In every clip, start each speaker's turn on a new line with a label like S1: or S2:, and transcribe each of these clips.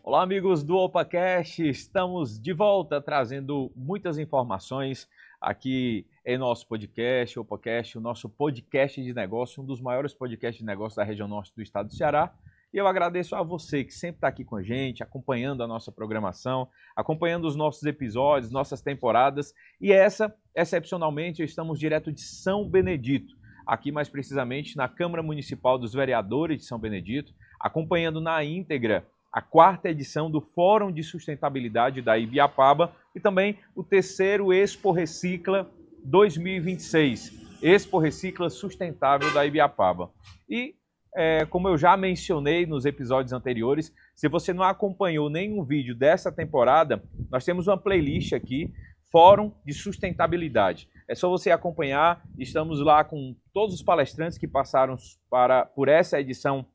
S1: Olá, amigos do OpaCast, estamos de volta trazendo muitas informações aqui em nosso podcast, OpaCast, o nosso podcast de negócio, um dos maiores podcasts de negócio da região norte do estado do Ceará. E eu agradeço a você que sempre está aqui com a gente, acompanhando a nossa programação, acompanhando os nossos episódios, nossas temporadas. E excepcionalmente, estamos direto de São Benedito, aqui mais precisamente na Câmara Municipal dos Vereadores de São Benedito, acompanhando na íntegra a 4ª edição do Fórum de Sustentabilidade da Ibiapaba e também o 3º Expo Recicla 2026, Expo Recicla Sustentável da Ibiapaba. E, como eu já mencionei nos episódios anteriores, se você não acompanhou nenhum vídeo dessa temporada, nós temos uma playlist aqui, Fórum de Sustentabilidade. É só você acompanhar, estamos lá com todos os palestrantes que passaram por essa edição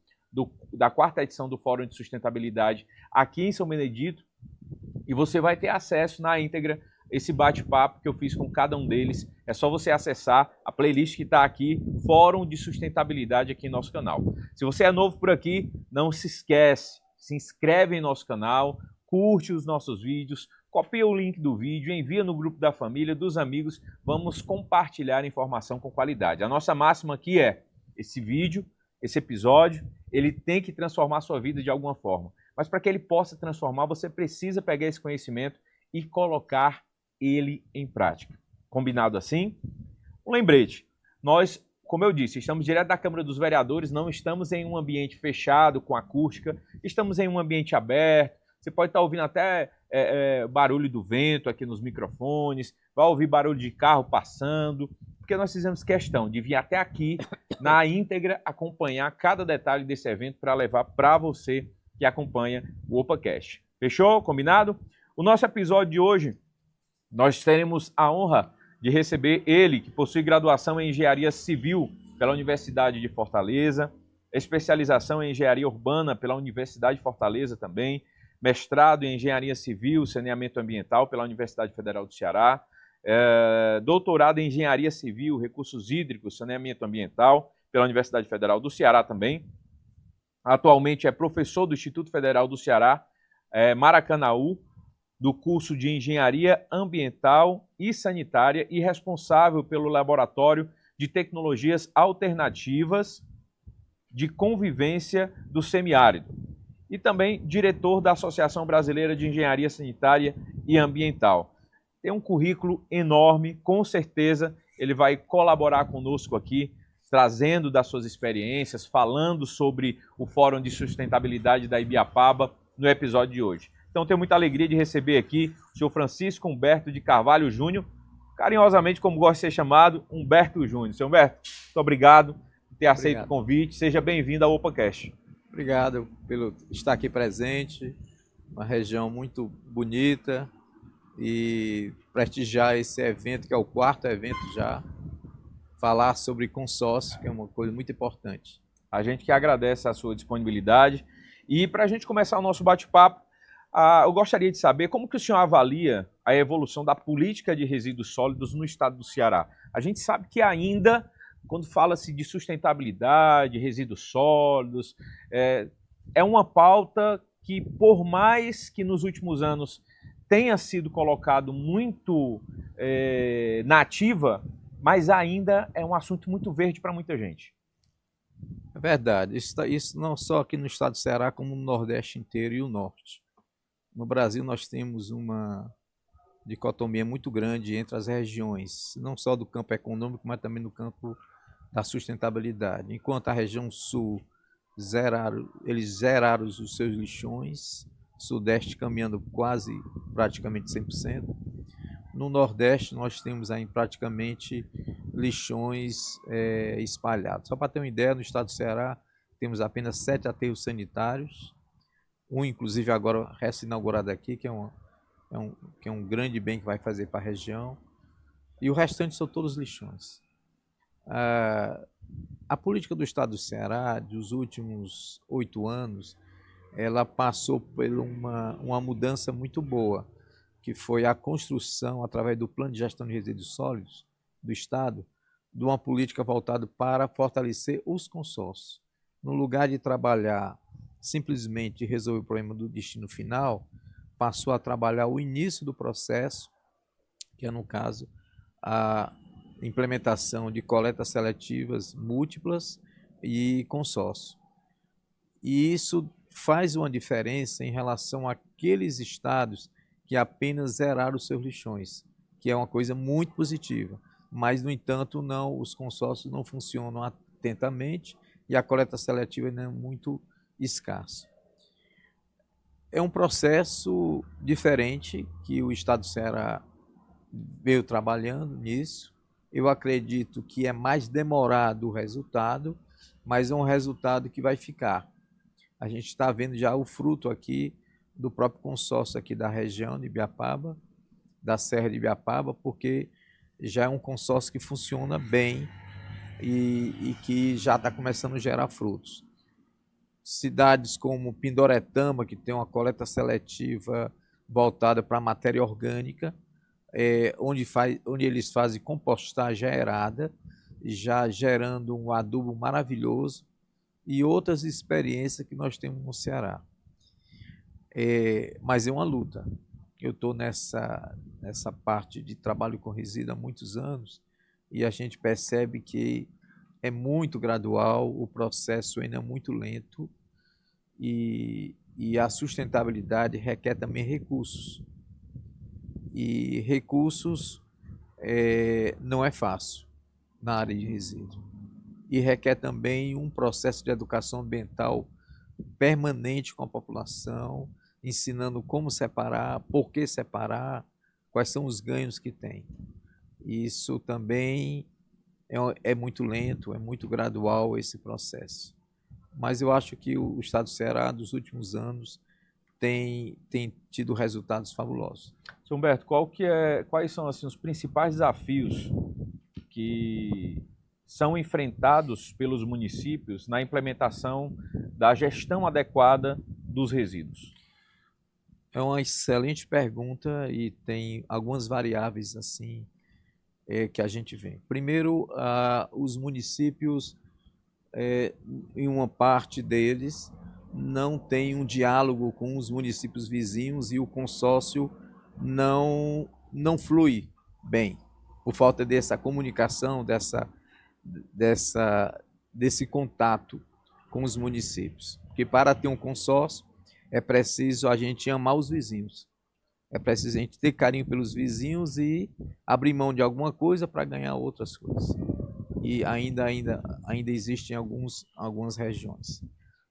S1: da 4ª edição do Fórum de Sustentabilidade aqui em São Benedito, e você vai ter acesso na íntegra esse bate-papo que eu fiz com cada um deles. É só você acessar a playlist que está aqui, Fórum de Sustentabilidade, aqui em nosso canal. Se você é novo por aqui, não se esquece, se inscreve em nosso canal, curte os nossos vídeos, copia o link do vídeo, envia no grupo da família, dos amigos, vamos compartilhar informação com qualidade. A nossa máxima aqui é, esse vídeo, esse episódio, ele tem que transformar a sua vida de alguma forma. Mas para que ele possa transformar, você precisa pegar esse conhecimento e colocar ele em prática. Combinado assim? Um lembrete. Nós, como eu disse, estamos direto da Câmara dos Vereadores, não estamos em um ambiente fechado, com acústica, estamos em um ambiente aberto. Você pode estar ouvindo até barulho do vento aqui nos microfones, vai ouvir barulho de carro passando, porque nós fizemos questão de vir até aqui, na íntegra, acompanhar cada detalhe desse evento para levar para você que acompanha o OpaCast. Fechou? Combinado? O nosso episódio de hoje, nós teremos a honra de receber ele, que possui graduação em Engenharia Civil pela Universidade de Fortaleza, especialização em Engenharia Urbana pela Universidade de Fortaleza também, mestrado em Engenharia Civil e Saneamento Ambiental pela Universidade Federal do Ceará, doutorado em Engenharia Civil, Recursos Hídricos, Saneamento Ambiental pela Universidade Federal do Ceará também. Atualmente é professor do Instituto Federal do Ceará, Maracanaú, do curso de Engenharia Ambiental e Sanitária e responsável pelo Laboratório de Tecnologias Alternativas de Convivência do Semiárido. E também diretor da Associação Brasileira de Engenharia Sanitária e Ambiental. Tem um currículo enorme, com certeza ele vai colaborar conosco aqui, trazendo das suas experiências, falando sobre o Fórum de Sustentabilidade da Ibiapaba no episódio de hoje. Então tenho muita alegria de receber aqui o senhor Francisco Humberto de Carvalho Júnior, carinhosamente como gosta de ser chamado, Humberto Júnior. Senhor Humberto, muito obrigado por ter aceito o convite, seja bem-vindo ao OpaCast.
S2: Obrigado pelo estar aqui presente, uma região muito bonita e prestigiar esse evento, que é o 4º evento já, falar sobre consórcio, que é uma coisa muito importante.
S1: A gente que agradece a sua disponibilidade e para a gente começar o nosso bate-papo, eu gostaria de saber como que o senhor avalia a evolução da política de resíduos sólidos no estado do Ceará. A gente sabe que ainda, quando fala-se de sustentabilidade, resíduos sólidos, é uma pauta que, por mais que nos últimos anos tenha sido colocado muito na ativa, mas ainda é um assunto muito verde para muita gente.
S2: É verdade, isso não só aqui no estado do Ceará, como no Nordeste inteiro e o Norte. No Brasil nós temos uma dicotomia muito grande entre as regiões, não só do campo econômico, mas também no campo da sustentabilidade. Enquanto a região sul eles zeraram os seus lixões, sudeste caminhando praticamente 100%. No Nordeste nós temos aí praticamente lixões espalhados. Só para ter uma ideia, no estado do Ceará temos apenas 7 aterros sanitários, um inclusive agora recém-inaugurado aqui, que é um grande bem que vai fazer para a região, e o restante são todos lixões. A política do estado do Ceará, dos últimos 8 anos, ela passou por uma mudança muito boa, que foi a construção, através do Plano de Gestão de Resíduos Sólidos do estado, de uma política voltada para fortalecer os consórcios. No lugar de trabalhar simplesmente de resolver o problema do destino final, passou a trabalhar o início do processo, que é, no caso, a implementação de coletas seletivas múltiplas e consórcio. E isso faz uma diferença em relação àqueles estados que apenas zeraram os seus lixões, que é uma coisa muito positiva. Mas, no entanto, não, os consórcios não funcionam atentamente e a coleta seletiva ainda é muito escassa. É um processo diferente que o Estado do Ceará veio trabalhando nisso. Eu acredito que é mais demorado o resultado, mas é um resultado que vai ficar. A gente está vendo já o fruto aqui do próprio consórcio aqui da região de Ibiapaba, da Serra de Ibiapaba, porque já é um consórcio que funciona bem e que já está começando a gerar frutos. Cidades como Pindoretama, que tem uma coleta seletiva voltada para a matéria orgânica, onde eles fazem compostagem aerada, já gerando um adubo maravilhoso, e outras experiências que nós temos no Ceará. Mas é uma luta. Eu estou nessa parte de trabalho com resíduo há muitos anos e a gente percebe que é muito gradual, o processo ainda é muito lento e a sustentabilidade requer também recursos. E recursos não é fácil na área de resíduo. E requer também um processo de educação ambiental permanente com a população, ensinando como separar, por que separar, quais são os ganhos que tem. Isso também é muito lento, é muito gradual esse processo. Mas eu acho que o Estado do Ceará, dos últimos anos, tem tido resultados fabulosos.
S1: Seu Humberto, quais são assim, os principais desafios que são enfrentados pelos municípios na implementação da gestão adequada dos resíduos?
S2: É uma excelente pergunta e tem algumas variáveis assim que a gente vê. Primeiro, os municípios, em uma parte deles, não tem um diálogo com os municípios vizinhos e o consórcio não flui bem, por falta dessa comunicação, desse contato com os municípios. Porque para ter um consórcio é preciso a gente amar os vizinhos. É preciso a gente ter carinho pelos vizinhos e abrir mão de alguma coisa para ganhar outras coisas. E ainda existe em algumas regiões.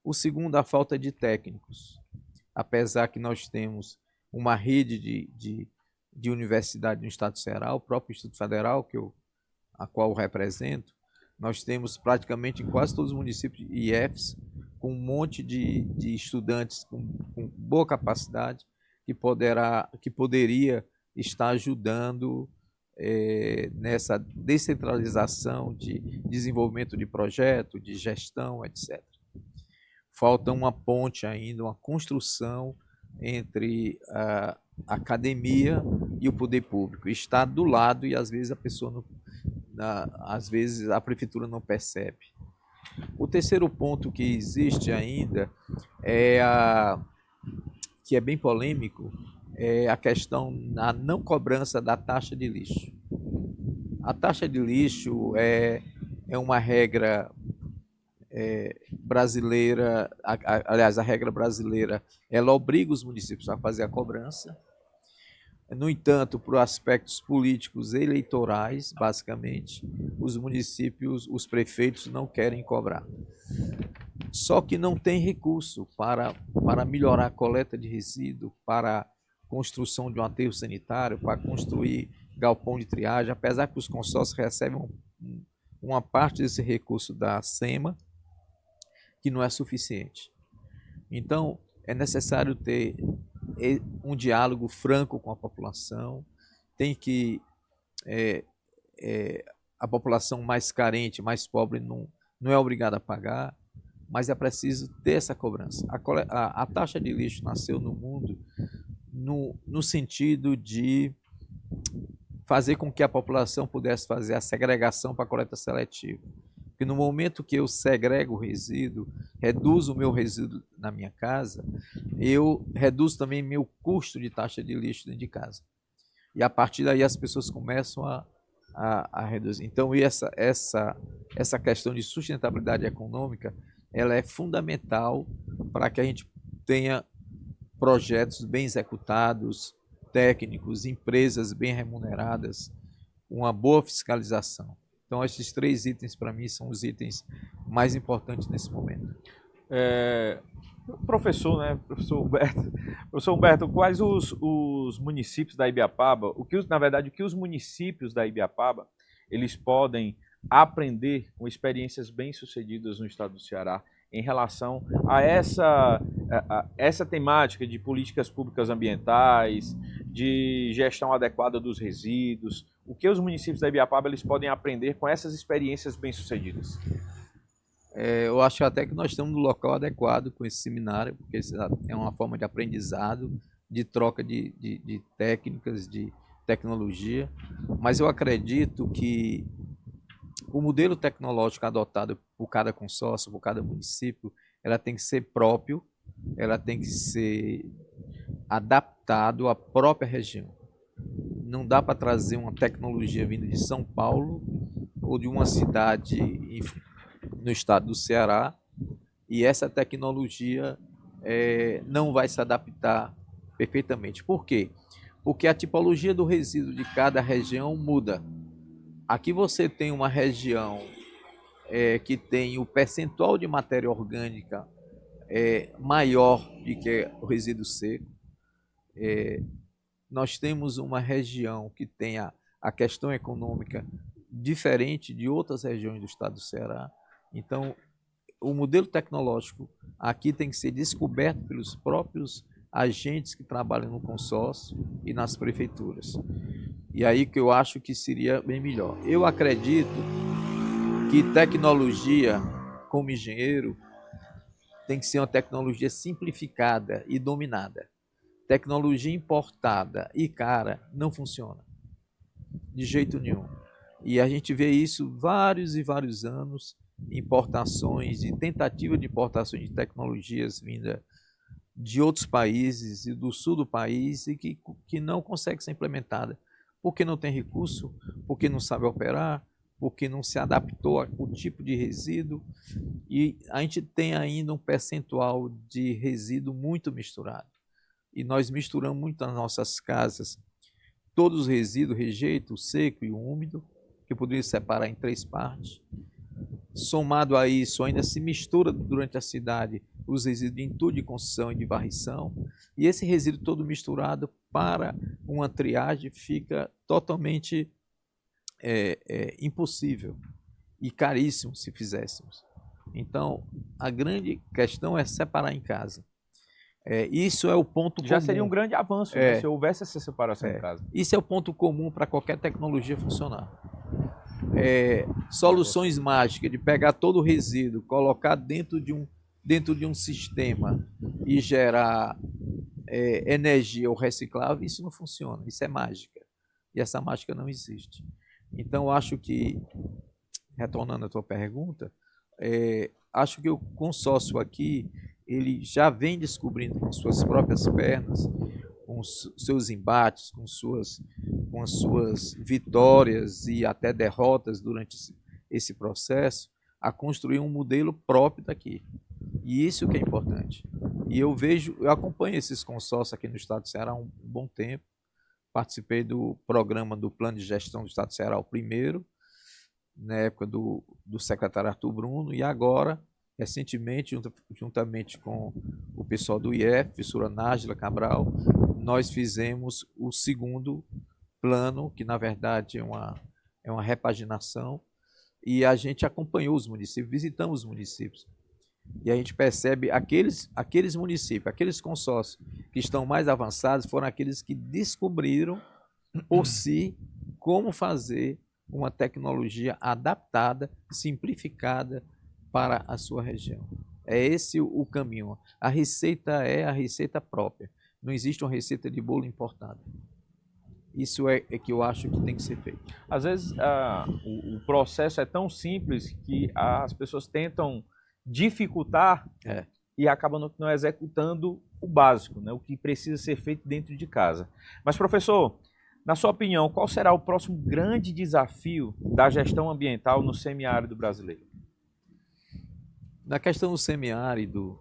S2: O segundo, a falta de técnicos. Apesar que nós temos uma rede de universidade no Estado do Ceará, o próprio Instituto Federal, a qual eu represento, nós temos praticamente em quase todos os municípios IFs, com um monte de estudantes com boa capacidade, que poderia estar ajudando nessa descentralização de desenvolvimento de projeto, de gestão, etc. Falta uma ponte ainda, uma construção entre a academia e o poder público. Está do lado e às vezes a prefeitura não percebe. O terceiro ponto que existe ainda que é bem polêmico, é a questão da não cobrança da taxa de lixo. A taxa de lixo é uma regra brasileira, aliás, a regra brasileira, ela obriga os municípios a fazer a cobrança. No entanto, por aspectos políticos e eleitorais, basicamente, os municípios, os prefeitos não querem cobrar. Só que não tem recurso para melhorar a coleta de resíduo, para a construção de um aterro sanitário, para construir galpão de triagem, apesar que os consórcios recebem uma parte desse recurso da SEMA, que não é suficiente. Então, é necessário ter um diálogo franco com a população, tem que a população mais carente, mais pobre, não é obrigada a pagar, mas é preciso ter essa cobrança. A taxa de lixo nasceu no mundo no sentido de fazer com que a população pudesse fazer a segregação para a coleta seletiva. Porque no momento que eu segrego o resíduo, reduzo o meu resíduo na minha casa, eu reduzo também meu custo de taxa de lixo dentro de casa. E a partir daí as pessoas começam a reduzir. Então, essa questão de sustentabilidade econômica, ela é fundamental para que a gente tenha projetos bem executados, técnicos, empresas bem remuneradas, uma boa fiscalização. Então, esses 3 itens, para mim, são os itens mais importantes nesse momento.
S1: Professor, né? Professor Humberto, quais os municípios da Ibiapaba, na verdade, o que os municípios da Ibiapaba, eles podem aprender com experiências bem-sucedidas no estado do Ceará em relação a essa temática de políticas públicas ambientais, de gestão adequada dos resíduos? O que os municípios da Ibiapaba eles podem aprender com essas experiências bem-sucedidas?
S2: Eu acho até que nós estamos no local adequado com esse seminário, porque é uma forma de aprendizado, de troca de técnicas, de tecnologia, mas eu acredito que o modelo tecnológico adotado por cada consórcio, por cada município, ela tem que ser próprio, ela tem que ser adaptado à própria região. Não dá para trazer uma tecnologia vinda de São Paulo ou de uma cidade no estado do Ceará e essa tecnologia não vai se adaptar perfeitamente. Por quê? Porque a tipologia do resíduo de cada região muda. Aqui você tem uma região que tem o percentual de matéria orgânica maior do que o resíduo seco. Nós temos uma região que tem a questão econômica diferente de outras regiões do estado do Ceará. Então, o modelo tecnológico aqui tem que ser descoberto pelos próprios agentes que trabalham no consórcio e nas prefeituras. E aí que eu acho que seria bem melhor. Eu acredito que tecnologia, como engenheiro, tem que ser uma tecnologia simplificada e dominada. Tecnologia importada e cara não funciona de jeito nenhum. E a gente vê isso vários e vários anos, importações e tentativa de importações de tecnologias vindas de outros países e do sul do país e que não consegue ser implementada. Porque não tem recurso, porque não sabe operar, porque não se adaptou ao tipo de resíduo. E a gente tem ainda um percentual de resíduo muito misturado. E nós misturamos muito nas nossas casas todos os resíduos, rejeito, o seco e o úmido, que poderia separar em 3 partes. Somado a isso, ainda se mistura durante a cidade os resíduos de entulho de construção e de varrição, e esse resíduo todo misturado para uma triagem fica totalmente impossível e caríssimo se fizéssemos. Então, a grande questão é separar em casa. Isso é o ponto comum.
S1: Já seria um grande avanço, né, se houvesse essa separação em casa.
S2: Isso é o ponto comum para qualquer tecnologia funcionar. Soluções mágicas de pegar todo o resíduo, colocar dentro de um sistema e gerar energia ou reciclável, isso não funciona, isso é mágica. E essa mágica não existe. Então, acho que, retornando à tua pergunta, acho que o consórcio aqui, ele já vem descobrindo com suas próprias pernas, com seus embates, com as suas vitórias e até derrotas durante esse processo, a construir um modelo próprio daqui. E isso que é importante. E eu acompanho esses consórcios aqui no estado do Ceará há um bom tempo. Participei do programa do Plano de Gestão do Estado do Ceará, o primeiro, na época do secretário Arthur Bruno, e agora, recentemente, juntamente com o pessoal do IEF, professora Nájila Cabral, nós fizemos o segundo plano, que na verdade é uma repaginação, e a gente acompanhou os municípios, visitamos os municípios. E a gente percebe aqueles municípios, aqueles consórcios que estão mais avançados foram aqueles que descobriram por si como fazer uma tecnologia adaptada, simplificada para a sua região. É esse o caminho. A receita é a receita própria. Não existe uma receita de bolo importada. Isso é que eu acho que tem que ser feito.
S1: Às vezes o processo é tão simples que as pessoas tentam dificultar e acabam não executando o básico, né? O que precisa ser feito dentro de casa. Mas, professor, na sua opinião, qual será o próximo grande desafio da gestão ambiental no semiárido brasileiro?
S2: Na questão do semiárido,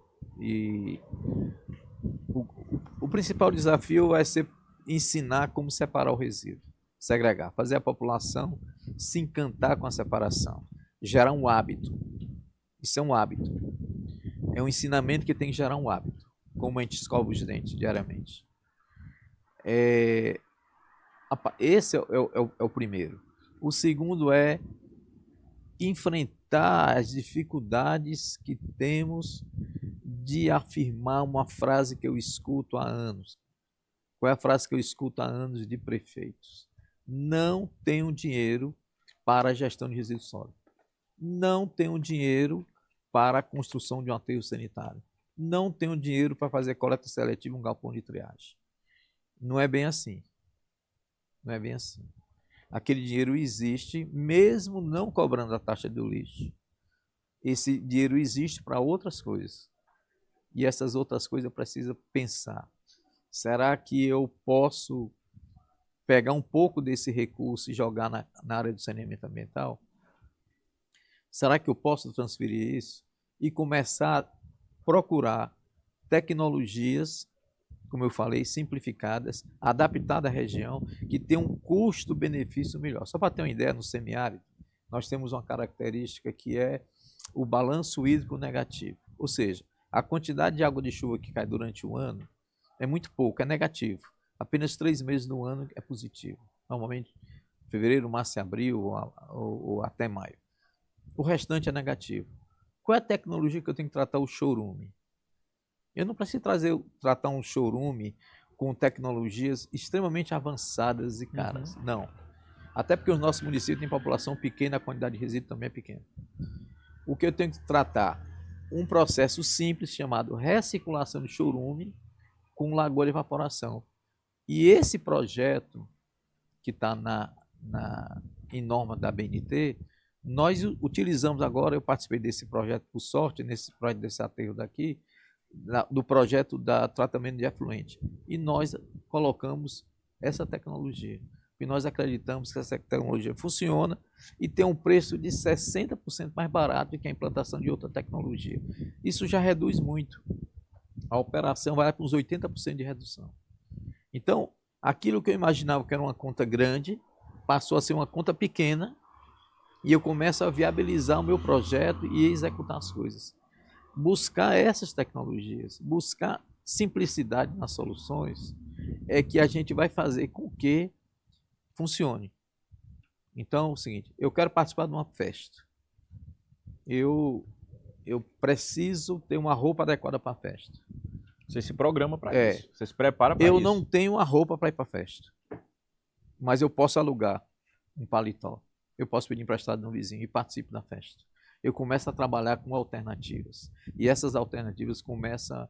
S2: o principal desafio vai ser ensinar como separar o resíduo, segregar, fazer a população se encantar com a separação, gerar um hábito. Isso é um hábito. É um ensinamento que tem que gerar um hábito, como a gente escova os dentes diariamente. Esse é o primeiro. O segundo é enfrentar as dificuldades que temos de afirmar uma frase que eu escuto há anos. Qual é a frase que eu escuto há anos de prefeitos? Não tenho dinheiro para a gestão de resíduos sólidos. Não tenho dinheiro para a construção de um aterro sanitário. Não tenho dinheiro para fazer coleta seletiva em um galpão de triagem. Não é bem assim. Não é bem assim. Aquele dinheiro existe, mesmo não cobrando a taxa do lixo. Esse dinheiro existe para outras coisas. E essas outras coisas eu preciso pensar. Será que eu posso pegar um pouco desse recurso e jogar na área do saneamento ambiental? Será que eu posso transferir isso e começar a procurar tecnologias, como eu falei, simplificadas, adaptadas à região, que tenham um custo-benefício melhor? Só para ter uma ideia, no semiárido, nós temos uma característica que é o balanço hídrico negativo. Ou seja, a quantidade de água de chuva que cai durante o ano é muito pouco, é negativo. Apenas 3 meses no ano é positivo. Normalmente, fevereiro, março e abril ou até maio. O restante é negativo. Qual é a tecnologia que eu tenho que tratar o chorume? Eu não preciso tratar um chorume com tecnologias extremamente avançadas e caras. Não. Até porque os nossos municípios têm população pequena, a quantidade de resíduo também é pequena. O que eu tenho que tratar? Um processo simples chamado recirculação de chorume com lagoa de evaporação. E esse projeto, que está em norma da BNT, nós utilizamos agora, eu participei desse projeto por sorte, nesse projeto desse aterro daqui, do projeto da tratamento de efluente. E nós colocamos essa tecnologia. E nós acreditamos que essa tecnologia funciona e tem um preço de 60% mais barato do que a implantação de outra tecnologia. Isso já reduz muito. A operação vai para uns 80% de redução. Então, aquilo que eu imaginava que era uma conta grande, passou a ser uma conta pequena e eu começo a viabilizar o meu projeto e executar as coisas. Buscar essas tecnologias, buscar simplicidade nas soluções, é que a gente vai fazer com que funcione. Então, é o seguinte, eu quero participar de uma festa. Eu preciso ter uma roupa adequada para a festa.
S1: Você se programa para isso. Você se prepara para isso.
S2: Eu não tenho a roupa para ir para a festa. Mas eu posso alugar um paletó. Eu posso pedir emprestado no vizinho e participo da festa. Eu começo a trabalhar com alternativas. E essas alternativas começam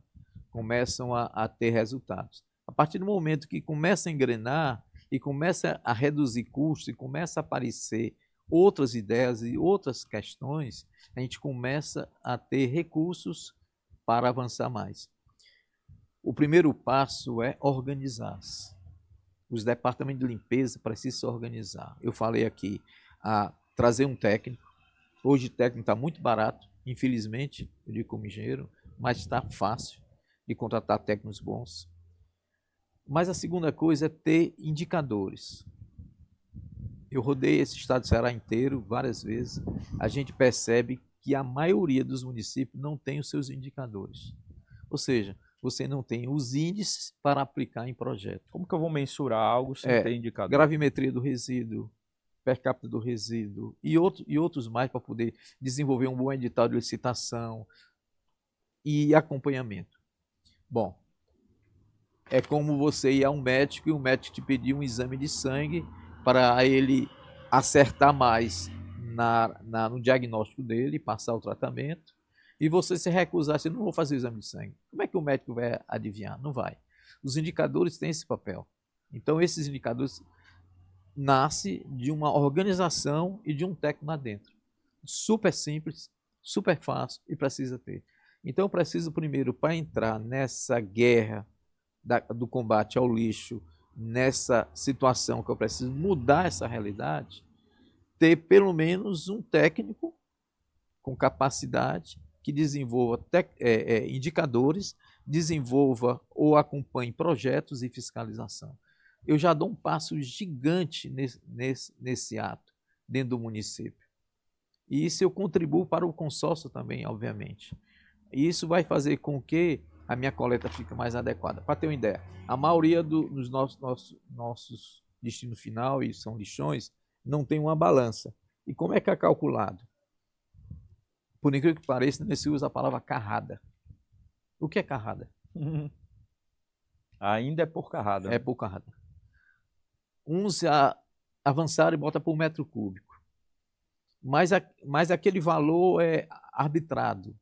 S2: a ter resultados. A partir do momento que começa a engrenar e começa a reduzir custos e começa a aparecer outras ideias e outras questões, a gente começa a ter recursos para avançar mais. O primeiro passo é organizar-se. Os departamentos de limpeza precisam se organizar. Eu falei aqui a trazer um técnico. Hoje o técnico está muito barato, infelizmente, eu digo como engenheiro, mas está fácil de contratar técnicos bons. Mas a segunda coisa é ter indicadores. Eu rodei esse estado do Ceará inteiro várias vezes. A gente percebe que a maioria dos municípios não tem os seus indicadores. Ou seja, você não tem os índices para aplicar em projeto.
S1: Como que eu vou mensurar algo sem ter indicador?
S2: Gravimetria do resíduo, per capita do resíduo e outros mais para poder desenvolver um bom edital de licitação e acompanhamento. Bom, é como você ir a um médico e o médico te pedir um exame de sangue para ele acertar mais no diagnóstico dele, passar o tratamento, e você se recusar, você não vou fazer o exame de sangue. Como é que o médico vai adivinhar? Não vai. Os indicadores têm esse papel. Então, esses indicadores nasce de uma organização e de um técnico lá dentro. Super simples, super fácil e precisa ter. Então eu preciso primeiro, para entrar nessa guerra do combate ao lixo, nessa situação que eu preciso mudar essa realidade, ter pelo menos um técnico com capacidade que desenvolva indicadores, desenvolva ou acompanhe projetos e fiscalização. Eu já dou um passo gigante nesse ato, dentro do município. E isso eu contribuo para o consórcio também, obviamente. E isso vai fazer com que a minha coleta fique mais adequada. Para ter uma ideia, a maioria dos nossos destinos final, e são lixões, não tem uma balança. E como é que é calculado? Por incrível que pareça, se usa a palavra carrada. O que é carrada?
S1: Ainda é por carrada.
S2: É por carrada. Uns avançaram e botam por metro cúbico. Mas aquele valor é arbitrado.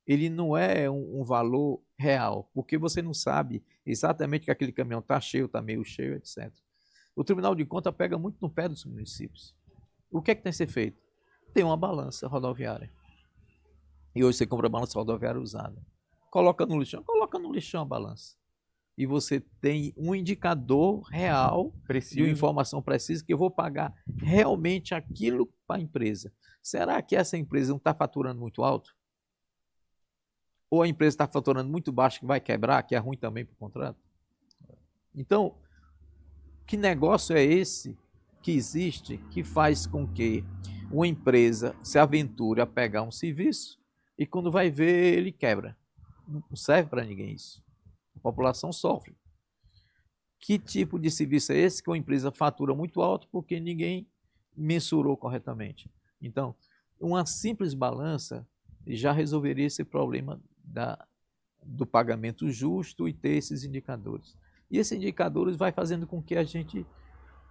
S2: Ele não é um valor real, porque você não sabe exatamente que aquele caminhão está cheio, está meio cheio, etc. O Tribunal de Contas pega muito no pé dos municípios. O que é que tem que ser feito? Tem uma balança rodoviária. E hoje você compra a balança rodoviária usada. Coloca no lixão a balança. E você tem um indicador real de uma informação precisa que eu vou pagar realmente aquilo para a empresa. Será que essa empresa não está faturando muito alto? Ou a empresa está faturando muito baixo que vai quebrar, que é ruim também para o contrato? Então, que negócio é esse que existe que faz com que uma empresa se aventure a pegar um serviço e quando vai ver ele quebra? Não serve para ninguém isso. A população sofre. Que tipo de serviço é esse que uma empresa fatura muito alto porque ninguém mensurou corretamente? Então, uma simples balança já resolveria esse problema do pagamento justo e ter esses indicadores. E esses indicadores vai fazendo com que a gente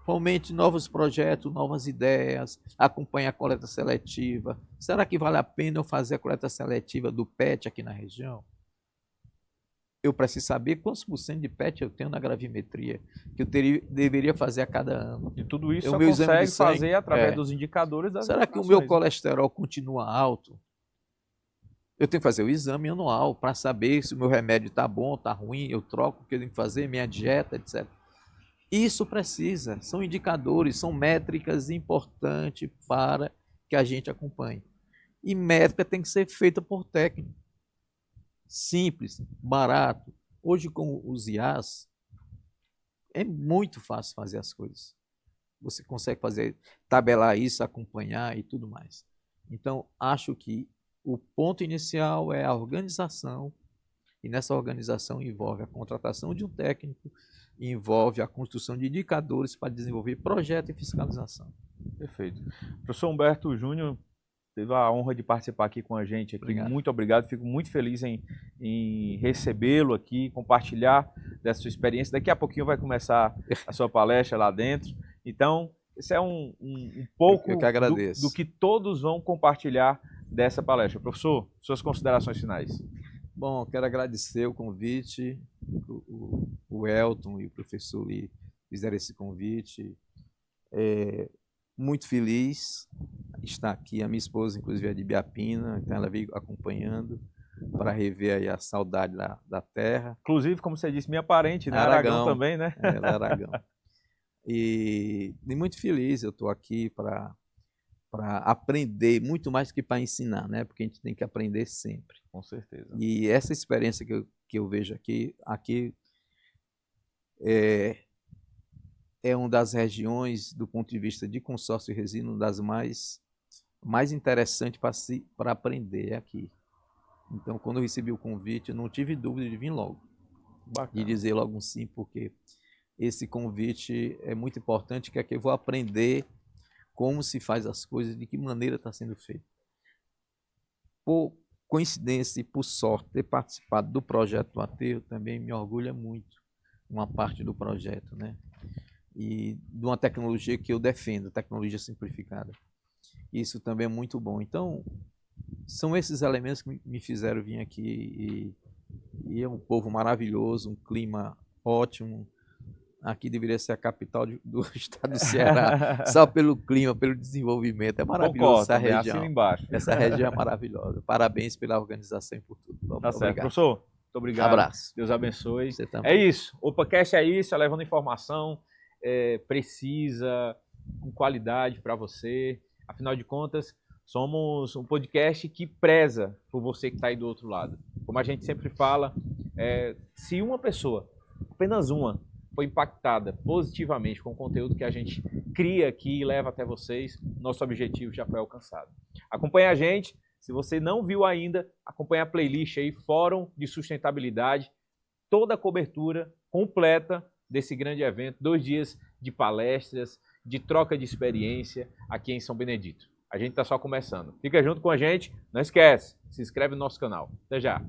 S2: fomente novos projetos, novas ideias, acompanhe a coleta seletiva. Será que vale a pena eu fazer a coleta seletiva do PET aqui na região? Eu preciso saber quantos por cento de PET eu tenho na gravimetria, que eu deveria fazer a cada ano.
S1: E tudo isso só consegue fazer através dos indicadores das
S2: Será que o meu colesterol continua alto? Eu tenho que fazer o exame anual para saber se o meu remédio está bom, está ruim, eu troco o que eu tenho que fazer, minha dieta, etc. Isso precisa, são indicadores, são métricas importantes para que a gente acompanhe. E métrica tem que ser feita por técnico. Simples, barato. Hoje, com os IAs, é muito fácil fazer as coisas. Você consegue fazer, tabelar isso, acompanhar e tudo mais. Então, acho que o ponto inicial é a organização, e nessa organização envolve a contratação de um técnico, envolve a construção de indicadores para desenvolver projeto e fiscalização.
S1: Perfeito. Professor Humberto Júnior, teve a honra de participar aqui com a gente. Aqui.
S2: Obrigado.
S1: Muito obrigado, fico muito feliz em recebê-lo aqui, compartilhar dessa sua experiência. Daqui a pouquinho vai começar a sua palestra lá dentro. Então, esse é um pouco do que todos vão compartilhar dessa palestra. Professor, suas considerações finais.
S2: Bom, quero agradecer o convite, o Elton e o professor Lee fizeram esse convite. Muito feliz de estar aqui. A minha esposa, inclusive, é de Ibiapina, então ela veio acompanhando para rever aí a saudade da terra.
S1: Inclusive, como você disse, minha parente, né? Aragão também, né?
S2: Ela é Aragão. E muito feliz, eu estou aqui para aprender, muito mais que para ensinar, né? Porque a gente tem que aprender sempre.
S1: Com certeza.
S2: E essa experiência que eu vejo aqui é uma das regiões, do ponto de vista de consórcio de resina, uma das mais interessantes para aprender aqui. Então, quando eu recebi o convite, eu não tive dúvida de vir logo. Bacana. De dizer logo um sim, porque esse convite é muito importante, que é que eu vou aprender como se faz as coisas, de que maneira está sendo feito. Por coincidência e por sorte, ter participado do projeto do Aterro também me orgulha muito, uma parte do projeto, né? E de uma tecnologia que eu defendo, tecnologia simplificada. Isso também é muito bom. Então, são esses elementos que me fizeram vir aqui, e é um povo maravilhoso, um clima ótimo, aqui deveria ser a capital do estado do Ceará, só pelo clima, pelo desenvolvimento. É maravilhoso essa
S1: Concordo,
S2: região.
S1: assina embaixo.
S2: Essa região é maravilhosa. Parabéns pela organização e por tudo.
S1: Tá certo.
S2: Obrigado.
S1: Professor, muito obrigado.
S2: Abraço.
S1: Deus abençoe.
S2: Você também.
S1: É isso. O podcast é isso, é levando informação precisa, com qualidade para você. Afinal de contas, somos um podcast que preza por você que está aí do outro lado. Como a gente sempre fala, se uma pessoa, apenas uma, foi impactada positivamente com o conteúdo que a gente cria aqui e leva até vocês, nosso objetivo já foi alcançado. Acompanhe a gente. Se você não viu ainda, acompanhe a playlist aí, Fórum de Sustentabilidade, toda a cobertura completa desse grande evento, 2 dias de palestras, de troca de experiência aqui em São Benedito. A gente está só começando. Fica junto com a gente, não esquece, se inscreve no nosso canal. Até já!